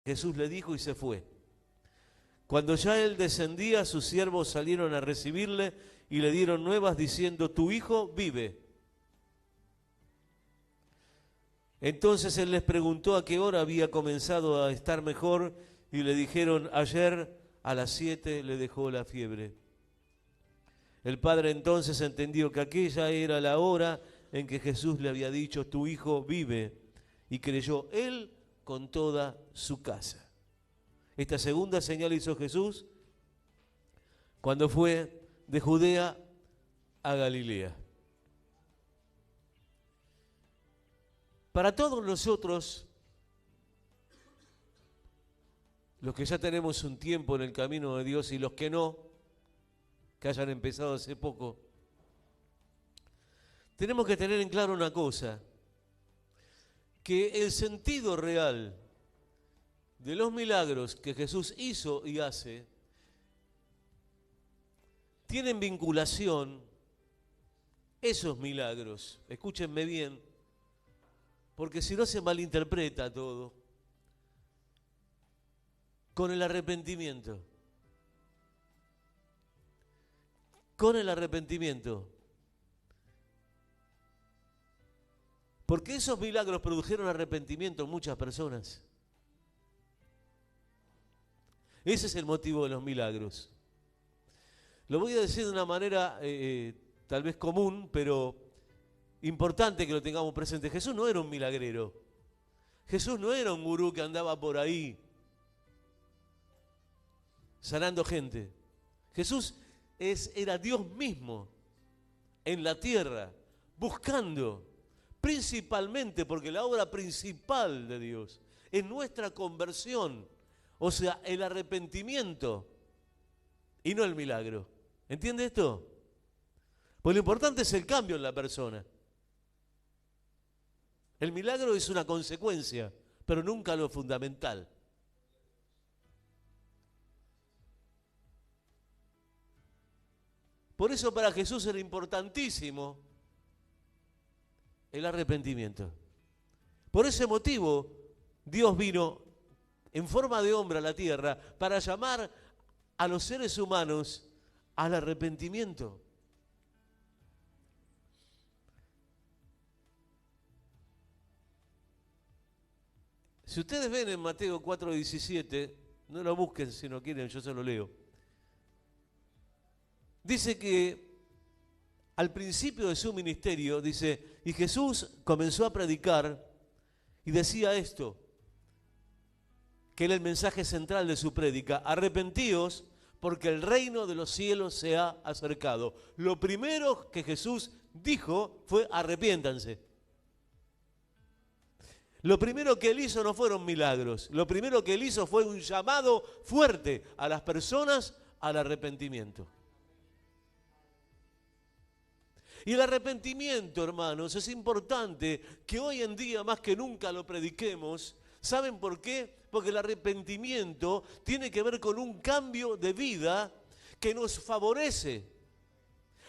Jesús le dijo y se fue. Cuando ya él descendía, sus siervos salieron a recibirle y le dieron nuevas diciendo: tu hijo vive. Entonces él les preguntó a qué hora había comenzado a estar mejor y le dijeron: ayer a las 7 le dejó la fiebre. El padre entonces entendió que aquella era la hora en que Jesús le había dicho: tu hijo vive, y creyó él con toda su casa. Esta segunda señal hizo Jesús cuando fue de Judea a Galilea. Para todos nosotros, los que ya tenemos un tiempo en el camino de Dios y los que no, que hayan empezado hace poco, tenemos que tener en claro una cosa, que el sentido real de los milagros que Jesús hizo y hace tienen vinculación, esos milagros, escúchenme bien, porque si no se malinterpreta todo, con el arrepentimiento. Con el arrepentimiento. Porque esos milagros produjeron arrepentimiento en muchas personas. Ese es el motivo de los milagros. Lo voy a decir de una manera tal vez común, pero importante que lo tengamos presente. Jesús no era un milagrero. Jesús no era un gurú que andaba por ahí sanando gente. Jesús era Dios mismo en la tierra, buscando, principalmente, porque la obra principal de Dios es nuestra conversión, o sea, el arrepentimiento y no el milagro. ¿Entiende esto? Pues lo importante es el cambio en la persona. El milagro es una consecuencia, pero nunca lo fundamental. Por eso para Jesús era importantísimo el arrepentimiento. Por ese motivo Dios vino en forma de hombre a la tierra para llamar a los seres humanos al arrepentimiento. Si ustedes ven en Mateo 4:17, no lo busquen si no quieren, yo se lo leo. Dice que al principio de su ministerio, dice, y Jesús comenzó a predicar y decía esto, que era el mensaje central de su prédica: arrepentíos porque el reino de los cielos se ha acercado. Lo primero que Jesús dijo fue: arrepiéntanse. Lo primero que él hizo no fueron milagros, lo primero que él hizo fue un llamado fuerte a las personas al arrepentimiento. Y el arrepentimiento, hermanos, es importante que hoy en día más que nunca lo prediquemos. ¿Saben por qué? Porque el arrepentimiento tiene que ver con un cambio de vida que nos favorece.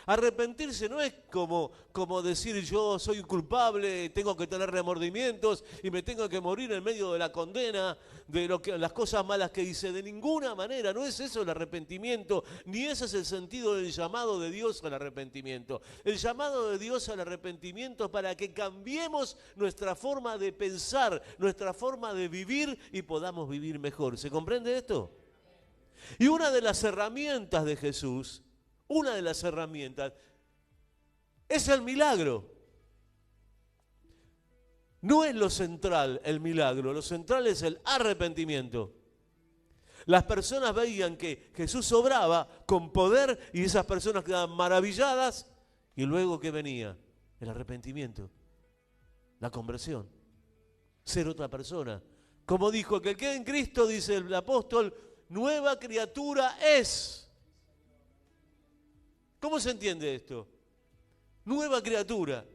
Arrepentirse no es como decir: yo soy culpable, tengo que tener remordimientos y me tengo que morir en medio de la condena de las cosas malas que hice. De ninguna manera, no es eso el arrepentimiento, ni ese es el sentido del llamado de Dios al arrepentimiento. El llamado de Dios al arrepentimiento es para que cambiemos nuestra forma de pensar, nuestra forma de vivir y podamos vivir mejor. ¿Se comprende esto? Y una de las herramientas de Jesús, una de las herramientas, es el milagro. No es lo central el milagro, lo central es el arrepentimiento. Las personas veían que Jesús obraba con poder y esas personas quedaban maravilladas. Y luego, ¿qué venía? El arrepentimiento, la conversión, ser otra persona. Como dijo, que el que en Cristo, dice el apóstol, nueva criatura es. ¿Cómo se entiende esto? Nueva criatura.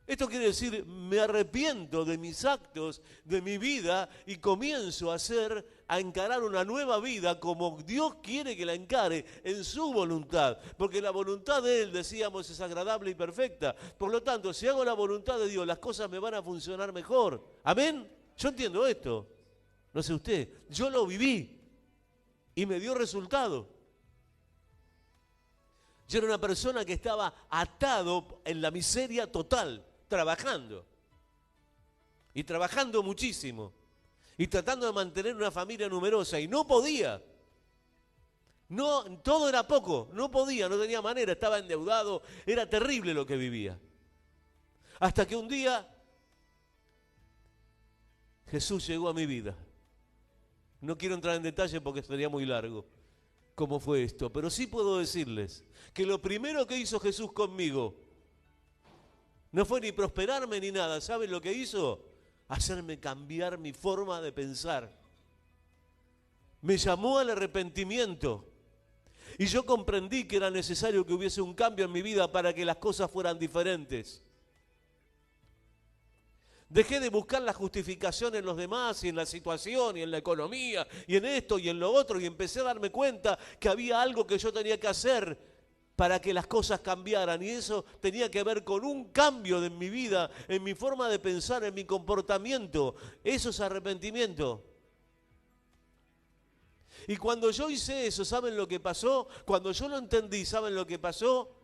Esto quiere decir, me arrepiento de mis actos, de mi vida, y comienzo a encarar una nueva vida como Dios quiere que la encare en su voluntad. Porque la voluntad de Él, decíamos, es agradable y perfecta. Por lo tanto, si hago la voluntad de Dios, las cosas me van a funcionar mejor. ¿Amén? Yo entiendo esto. No sé usted, yo lo viví y me dio resultado. Yo era una persona que estaba atado en la miseria total, trabajando. Y trabajando muchísimo. Y tratando de mantener una familia numerosa. Y no podía. No, todo era poco. No podía, no tenía manera. Estaba endeudado. Era terrible lo que vivía. Hasta que un día Jesús llegó a mi vida. No quiero entrar en detalle porque sería muy largo cómo fue esto. Pero sí puedo decirles que lo primero que hizo Jesús conmigo no fue ni prosperarme ni nada. ¿Saben lo que hizo? Hacerme cambiar mi forma de pensar. Me llamó al arrepentimiento. Y yo comprendí que era necesario que hubiese un cambio en mi vida para que las cosas fueran diferentes. Dejé de buscar la justificación en los demás y en la situación y en la economía y en esto y en lo otro y empecé a darme cuenta que había algo que yo tenía que hacer para que las cosas cambiaran y eso tenía que ver con un cambio en mi vida, en mi forma de pensar, en mi comportamiento. Eso es arrepentimiento. Y cuando yo hice eso, ¿saben lo que pasó? Cuando yo lo entendí, ¿saben lo que pasó?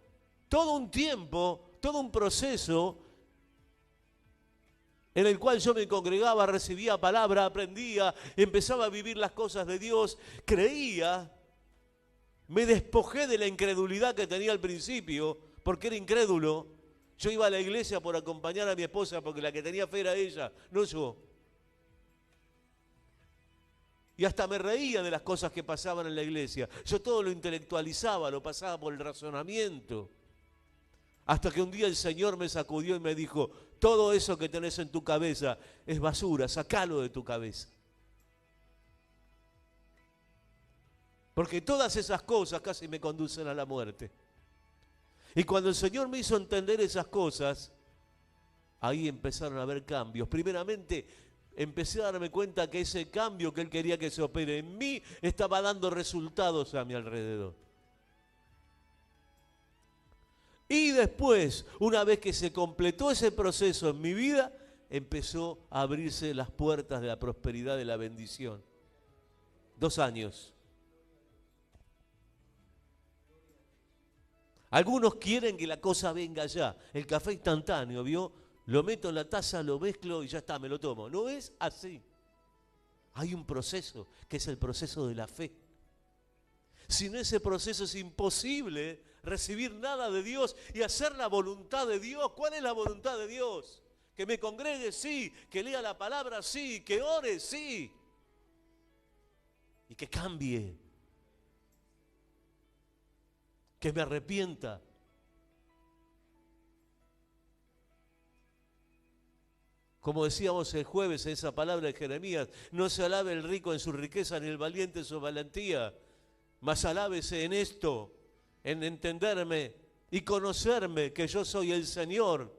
Todo un tiempo, todo un proceso en el cual yo me congregaba, recibía palabra, aprendía, empezaba a vivir las cosas de Dios, creía. Me despojé de la incredulidad que tenía al principio, porque era incrédulo. Yo iba a la iglesia por acompañar a mi esposa, porque la que tenía fe era ella, no yo. Y hasta me reía de las cosas que pasaban en la iglesia. Yo todo lo intelectualizaba, lo pasaba por el razonamiento. Hasta que un día el Señor me sacudió y me dijo, todo eso que tenés en tu cabeza es basura, sacalo de tu cabeza. Porque todas esas cosas casi me conducen a la muerte. Y cuando el Señor me hizo entender esas cosas, ahí empezaron a haber cambios. Primeramente, empecé a darme cuenta que ese cambio que Él quería que se opere en mí estaba dando resultados a mi alrededor. Y después, una vez que se completó ese proceso en mi vida, empezó a abrirse las puertas de la prosperidad, de la bendición. 2 años. Algunos quieren que la cosa venga ya. El café instantáneo, ¿vio? Lo meto en la taza, lo mezclo y ya está, me lo tomo. No es así. Hay un proceso, que es el proceso de la fe. Sin ese proceso es imposible recibir nada de Dios y hacer la voluntad de Dios. ¿Cuál es la voluntad de Dios? Que me congregue, sí. Que lea la palabra, sí. Que ore, sí. Y que cambie. Que me arrepienta. Como decíamos el jueves en esa palabra de Jeremías, no se alabe el rico en su riqueza ni el valiente en su valentía, mas alábese en esto, en entenderme y conocerme que yo soy el Señor.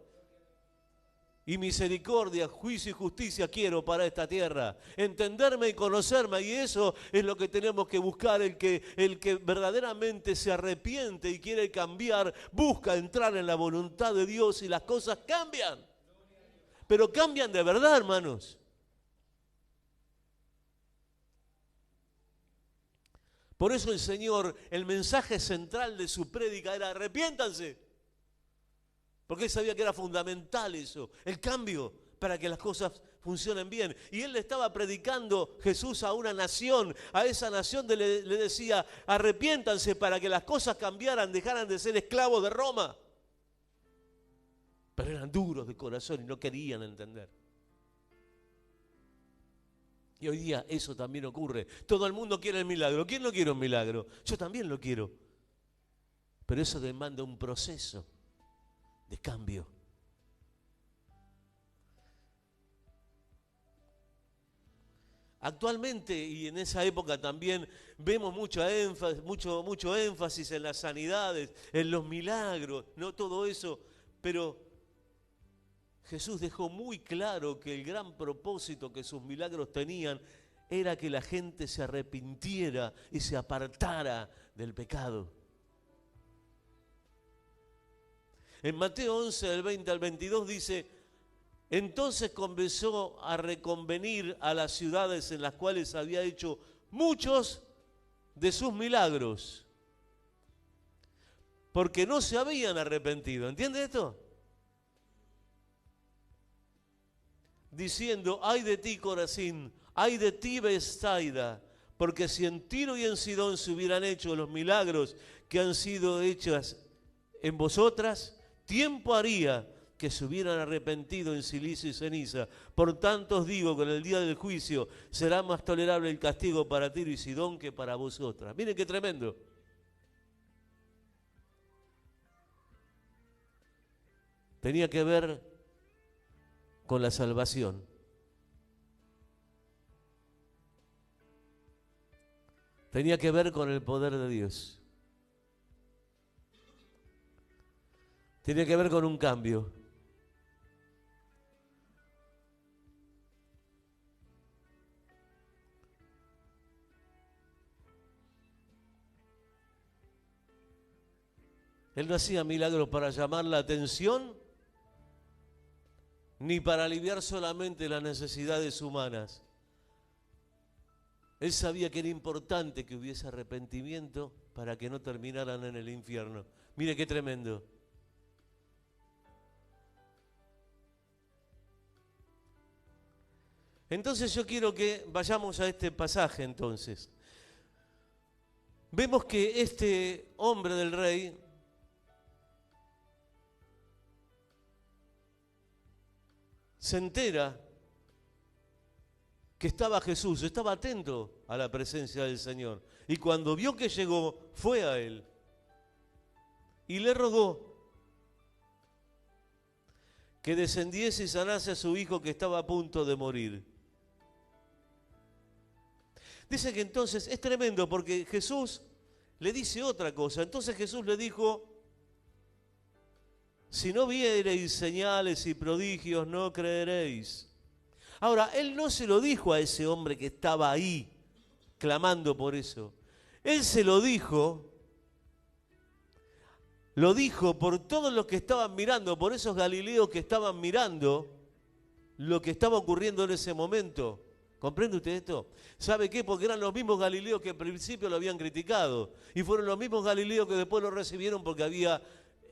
Y misericordia, juicio y justicia quiero para esta tierra. Entenderme y conocerme. Y eso es lo que tenemos que buscar. El que verdaderamente se arrepiente y quiere cambiar, busca entrar en la voluntad de Dios y las cosas cambian. Pero cambian de verdad, hermanos. Por eso el Señor, el mensaje central de su prédica era arrepiéntanse. Porque Él sabía que era fundamental eso, el cambio, para que las cosas funcionen bien. Y Él le estaba predicando Jesús a una nación, a esa nación le decía, arrepiéntanse para que las cosas cambiaran, dejaran de ser esclavos de Roma. Pero eran duros de corazón y no querían entender. Y hoy día eso también ocurre. Todo el mundo quiere el milagro. ¿Quién no quiere un milagro? Yo también lo quiero. Pero eso demanda un proceso de cambio. Actualmente y en esa época también vemos mucho énfasis en las sanidades, en los milagros, no todo eso, pero Jesús dejó muy claro que el gran propósito que sus milagros tenían era que la gente se arrepintiera y se apartara del pecado. En Mateo 11, del 20 al 22 dice, Entonces comenzó a reconvenir a las ciudades en las cuales había hecho muchos de sus milagros, porque no se habían arrepentido. ¿Entiende esto? Diciendo, ay de ti, Corazín, ay de ti, Betsaida, porque si en Tiro y en Sidón se hubieran hecho los milagros que han sido hechos en vosotras, tiempo haría que se hubieran arrepentido en silicio y ceniza. Por tanto os digo que en el día del juicio será más tolerable el castigo para Tiro y Sidón que para vosotras. Miren qué tremendo. Tenía que ver con la salvación. Tenía que ver con el poder de Dios. Tenía que ver con un cambio. Él no hacía milagros para llamar la atención, ni para aliviar solamente las necesidades humanas. Él sabía que era importante que hubiese arrepentimiento para que no terminaran en el infierno. Mire qué tremendo. Entonces yo quiero que vayamos a este pasaje entonces. Vemos que este hombre del rey se entera que estaba Jesús, estaba atento a la presencia del Señor. Y cuando vio que llegó, fue a él y le rogó que descendiese y sanase a su hijo que estaba a punto de morir. Dice que entonces es tremendo porque Jesús le dice otra cosa. Entonces Jesús le dijo, si no viereis señales y prodigios, no creeréis. Ahora, él no se lo dijo a ese hombre que estaba ahí, clamando por eso. Él se lo dijo por todos los que estaban mirando, por esos galileos que estaban mirando lo que estaba ocurriendo en ese momento. ¿Comprende usted esto? ¿Sabe qué? Porque eran los mismos galileos que al principio lo habían criticado. Y fueron los mismos galileos que después lo recibieron porque había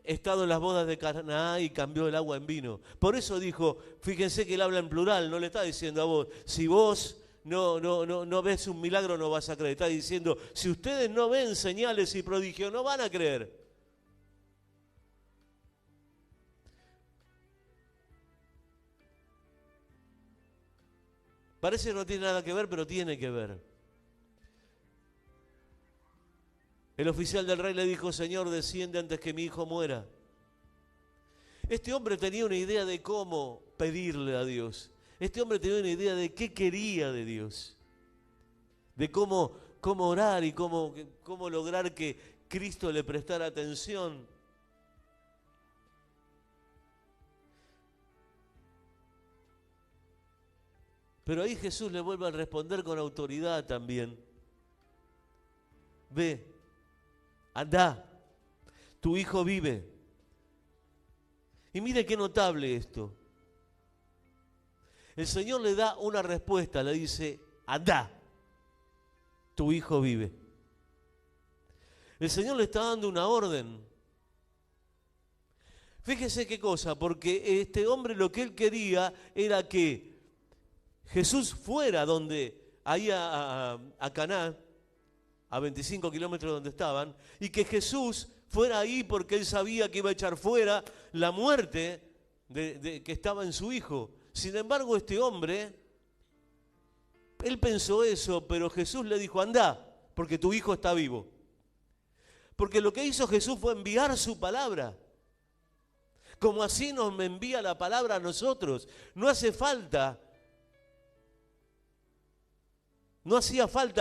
estado en las bodas de Caná y cambió el agua en vino. Por eso dijo, fíjense que él habla en plural, no le está diciendo a vos, si vos no ves un milagro no vas a creer. Está diciendo, si ustedes no ven señales y prodigios, no van a creer. Parece que no tiene nada que ver, pero tiene que ver. El oficial del rey le dijo, Señor, desciende antes que mi hijo muera. Este hombre tenía una idea de cómo pedirle a Dios. Este hombre tenía una idea de qué quería de Dios. De cómo orar y cómo lograr que Cristo le prestara atención. Pero ahí Jesús le vuelve a responder con autoridad también. Ve, anda, tu hijo vive. Y mire qué notable esto. El Señor le da una respuesta, le dice, anda, tu hijo vive. El Señor le está dando una orden. Fíjese qué cosa, porque este hombre lo que él quería era que Jesús fuera ahí a Caná, a 25 kilómetros donde estaban, y que Jesús fuera ahí porque él sabía que iba a echar fuera la muerte que estaba en su hijo. Sin embargo, este hombre, él pensó eso, pero Jesús le dijo, anda, porque tu hijo está vivo. Porque lo que hizo Jesús fue enviar su palabra. Como así nos envía la palabra a nosotros. No hacía falta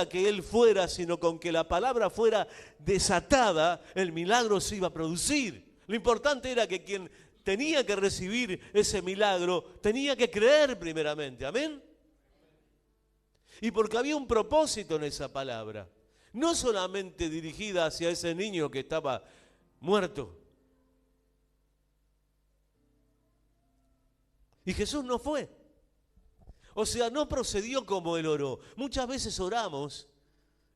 que él fuera, sino con que la palabra fuera desatada, el milagro se iba a producir. Lo importante era que quien tenía que recibir ese milagro tenía que creer primeramente. ¿Amén? Y porque había un propósito en esa palabra. No solamente dirigida hacia ese niño que estaba muerto. Y Jesús no fue. O sea, no procedió como él oró. Muchas veces oramos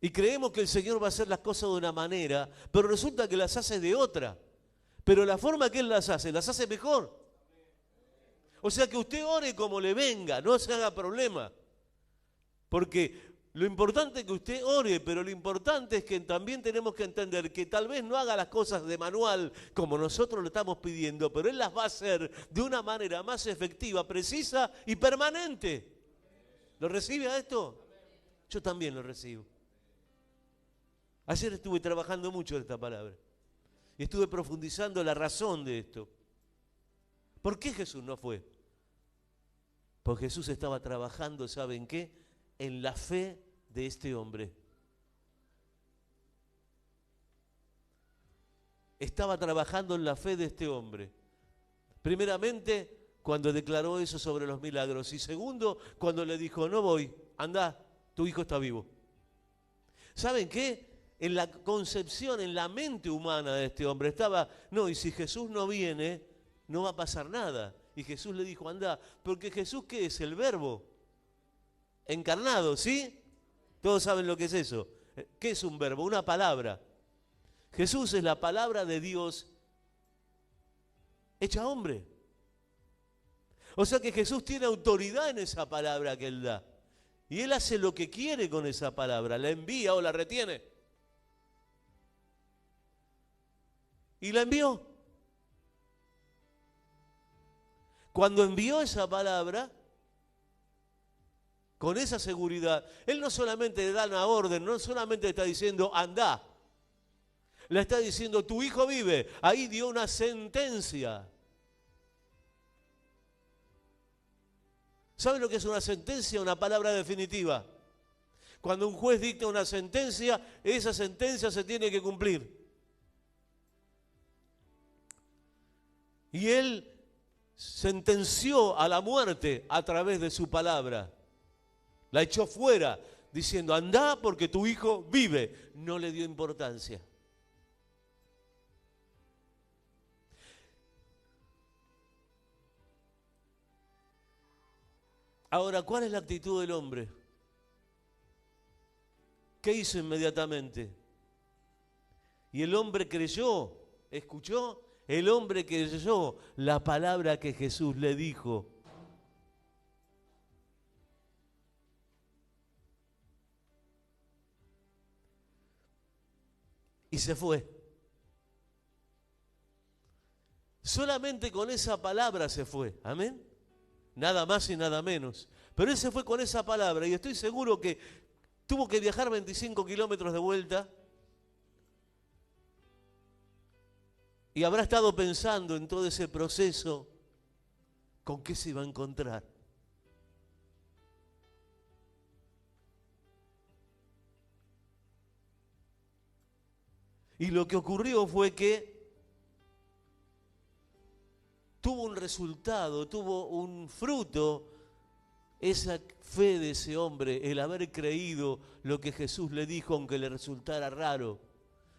y creemos que el Señor va a hacer las cosas de una manera, pero resulta que las hace de otra. Pero la forma que Él las hace mejor. O sea, que usted ore como le venga, no se haga problema. Porque lo importante es que usted ore, pero lo importante es que también tenemos que entender que tal vez no haga las cosas de manual como nosotros lo estamos pidiendo, pero Él las va a hacer de una manera más efectiva, precisa y permanente. ¿Lo recibe a esto? Yo también lo recibo. Ayer estuve trabajando mucho en esta palabra y estuve profundizando la razón de esto. ¿Por qué Jesús no fue? Porque Jesús estaba trabajando, ¿saben qué? En la fe de este hombre. Estaba trabajando en la fe de este hombre. Primeramente, cuando declaró eso sobre los milagros. Y segundo, cuando le dijo, no voy, anda, tu hijo está vivo. ¿Saben qué? En la concepción, en la mente humana de este hombre estaba, no, y si Jesús no viene, no va a pasar nada. Y Jesús le dijo, anda, porque Jesús, ¿qué es? El Verbo encarnado, ¿sí? Todos saben lo que es eso. ¿Qué es un verbo? Una palabra. Jesús es la palabra de Dios hecha hombre. O sea que Jesús tiene autoridad en esa palabra que Él da. Y Él hace lo que quiere con esa palabra, la envía o la retiene. Y la envió. Cuando envió esa palabra, con esa seguridad, Él no solamente le da una orden, no solamente le está diciendo, anda. Le está diciendo, tu hijo vive. Ahí dio una sentencia. ¿Saben lo que es una sentencia? Una palabra definitiva. Cuando un juez dicta una sentencia, esa sentencia se tiene que cumplir. Y Él sentenció a la muerte a través de su palabra. La echó fuera, diciendo, anda porque tu hijo vive. No le dio importancia. Ahora, ¿cuál es la actitud del hombre? ¿Qué hizo inmediatamente? Y el hombre creyó, escuchó, el hombre creyó la palabra que Jesús le dijo. Y se fue. Solamente con esa palabra se fue. Amén. Nada más y nada menos. Pero Él se fue con esa palabra y estoy seguro que tuvo que viajar 25 kilómetros de vuelta y habrá estado pensando en todo ese proceso con qué se iba a encontrar. Y lo que ocurrió fue que tuvo un resultado, tuvo un fruto, esa fe de ese hombre, el haber creído lo que Jesús le dijo, aunque le resultara raro,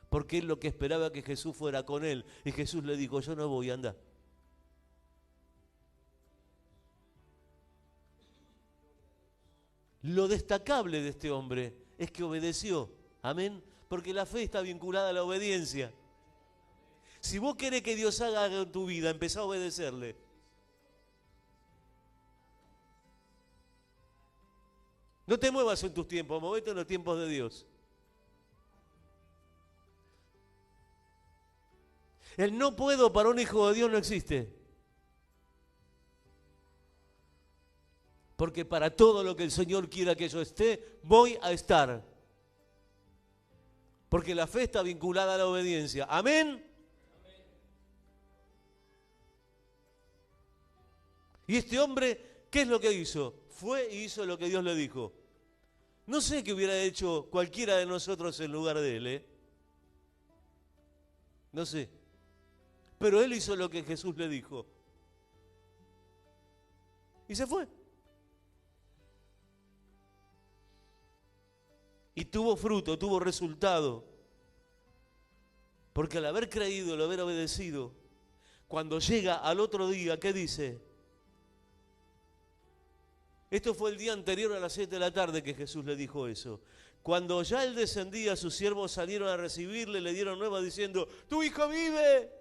porque él lo que esperaba que Jesús fuera con él, y Jesús le dijo, yo no voy a andar. Lo destacable de este hombre es que obedeció, amén, porque la fe está vinculada a la obediencia. Si vos querés que Dios haga algo en tu vida, empezá a obedecerle. No te muevas en tus tiempos, movete en los tiempos de Dios. El no puedo para un hijo de Dios no existe. Porque para todo lo que el Señor quiera que yo esté, voy a estar. Porque la fe está vinculada a la obediencia. Amén. Y este hombre, ¿qué es lo que hizo? Fue y hizo lo que Dios le dijo. No sé qué hubiera hecho cualquiera de nosotros en lugar de él, ¿eh? No sé. Pero él hizo lo que Jesús le dijo. Y se fue. Y tuvo fruto, tuvo resultado. Porque al haber creído, al haber obedecido, cuando llega al otro día, ¿qué dice? Esto fue el día anterior a las 7 de la tarde que Jesús le dijo eso. Cuando ya él descendía, sus siervos salieron a recibirle, le dieron nuevas diciendo, tu hijo vive.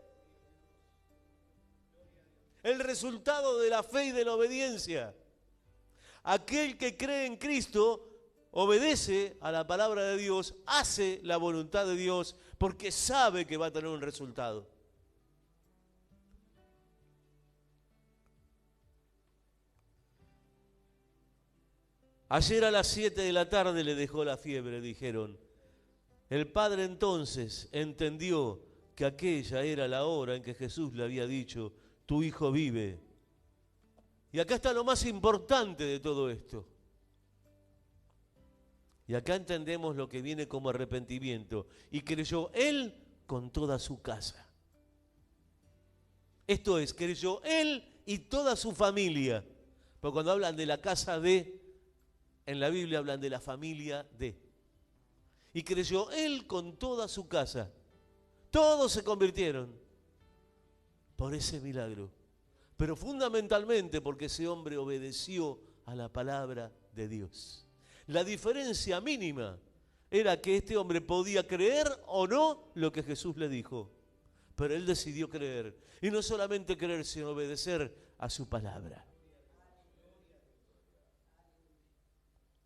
El resultado de la fe y de la obediencia. Aquel que cree en Cristo obedece a la palabra de Dios, hace la voluntad de Dios porque sabe que va a tener un resultado. Ayer a las 7 de la tarde le dejó la fiebre, dijeron. El padre entonces entendió que aquella era la hora en que Jesús le había dicho, tu hijo vive. Y acá está lo más importante de todo esto. Y acá entendemos lo que viene como arrepentimiento. Y creyó él con toda su casa. Esto es, creyó él y toda su familia. Porque cuando hablan de la casa de, en la Biblia hablan de la familia de. Y creyó él con toda su casa. Todos se convirtieron por ese milagro. Pero fundamentalmente porque ese hombre obedeció a la palabra de Dios. La diferencia mínima era que este hombre podía creer o no lo que Jesús le dijo. Pero él decidió creer. Y no solamente creer, sino obedecer a su palabra.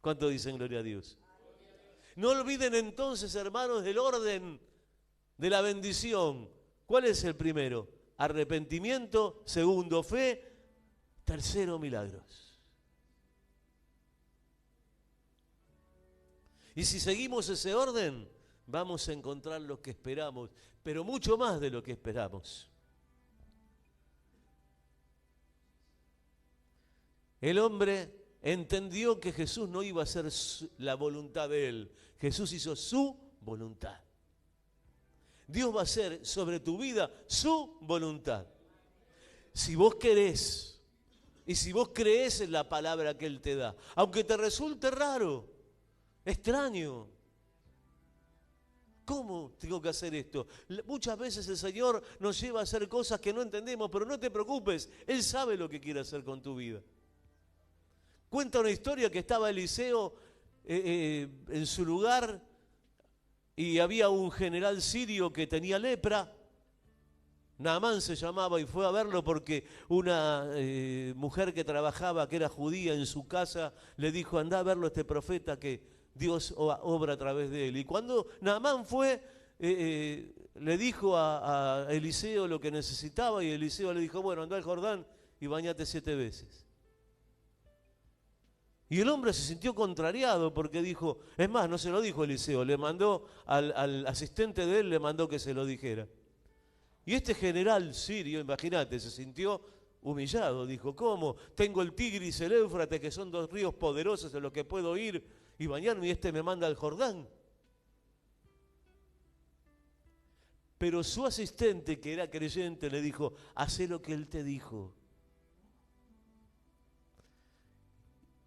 ¿Cuánto dicen gloria a Dios? No olviden entonces, hermanos, el orden de la bendición. ¿Cuál es el primero? Arrepentimiento, segundo, fe, tercero, milagros. Y si seguimos ese orden, vamos a encontrar lo que esperamos, pero mucho más de lo que esperamos. El hombre entendió que Jesús no iba a hacer la voluntad de él. Jesús hizo su voluntad. Dios va a hacer sobre tu vida su voluntad. Si vos querés y si vos creés en la palabra que Él te da, aunque te resulte raro, extraño. ¿Cómo tengo que hacer esto? Muchas veces el Señor nos lleva a hacer cosas que no entendemos, pero no te preocupes, Él sabe lo que quiere hacer con tu vida. Cuenta una historia que estaba Eliseo en su lugar y había un general sirio que tenía lepra. Naamán se llamaba y fue a verlo porque una mujer que trabajaba, que era judía en su casa, le dijo, andá a verlo a este profeta que Dios obra a través de él. Y cuando Naamán fue, le dijo a Eliseo lo que necesitaba y Eliseo le dijo, bueno, andá al Jordán y bañate 7 veces. Y el hombre se sintió contrariado porque dijo, es más, no se lo dijo Eliseo, le mandó al asistente de él, le mandó que se lo dijera. Y este general sirio, imagínate, se sintió humillado, dijo, ¿cómo? Tengo el Tigris y el Éufrates, que son 2 ríos poderosos en los que puedo ir y bañarme, y este me manda al Jordán. Pero su asistente, que era creyente, le dijo, hacé lo que él te dijo.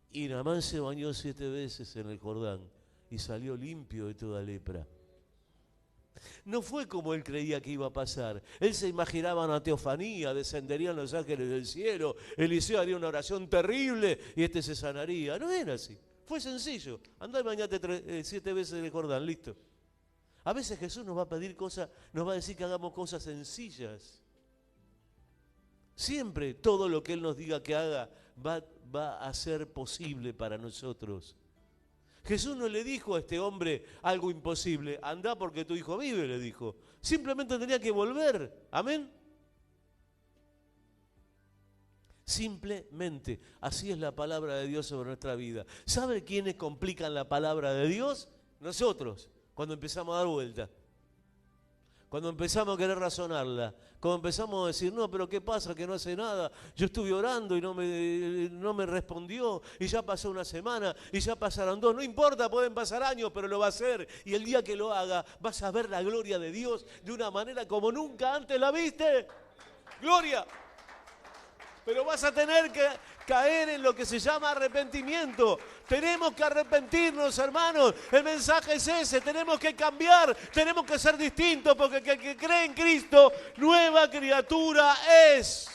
Y Naamán se bañó 7 veces en el Jordán y salió limpio de toda lepra. No fue como él creía que iba a pasar. Él se imaginaba una teofanía, descenderían los ángeles del cielo, Eliseo haría una oración terrible y este se sanaría. No era así. Fue sencillo. Andá y bañate 7 veces en el Jordán, listo. A veces Jesús nos va a pedir cosas, nos va a decir que hagamos cosas sencillas. Siempre todo lo que Él nos diga que haga va a ser posible para nosotros. Jesús no le dijo a este hombre algo imposible. Andá porque tu hijo vive, le dijo. Simplemente tenía que volver. Amén. Simplemente. Así es la palabra de Dios sobre nuestra vida. ¿Sabe quiénes complican la palabra de Dios? Nosotros, cuando empezamos a dar vuelta. Cuando empezamos a querer razonarla, cuando empezamos a decir, no, pero ¿qué pasa? Que no hace nada. Yo estuve orando y no me respondió, y ya pasó una semana, y ya pasaron 2. No importa, pueden pasar años, pero lo va a hacer. Y el día que lo haga, vas a ver la gloria de Dios de una manera como nunca antes la viste. ¡Gloria! Pero vas a tener que caer en lo que se llama arrepentimiento. Tenemos que arrepentirnos, hermanos. El mensaje es ese. Tenemos que cambiar. Tenemos que ser distintos porque el que cree en Cristo, nueva criatura es.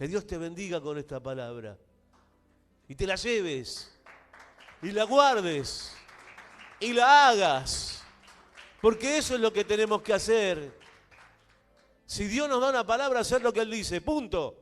Que Dios te bendiga con esta palabra. Y te la lleves. Y la guardes. Y la hagas. Porque eso es lo que tenemos que hacer. Si Dios nos da una palabra, hacer lo que Él dice. Punto.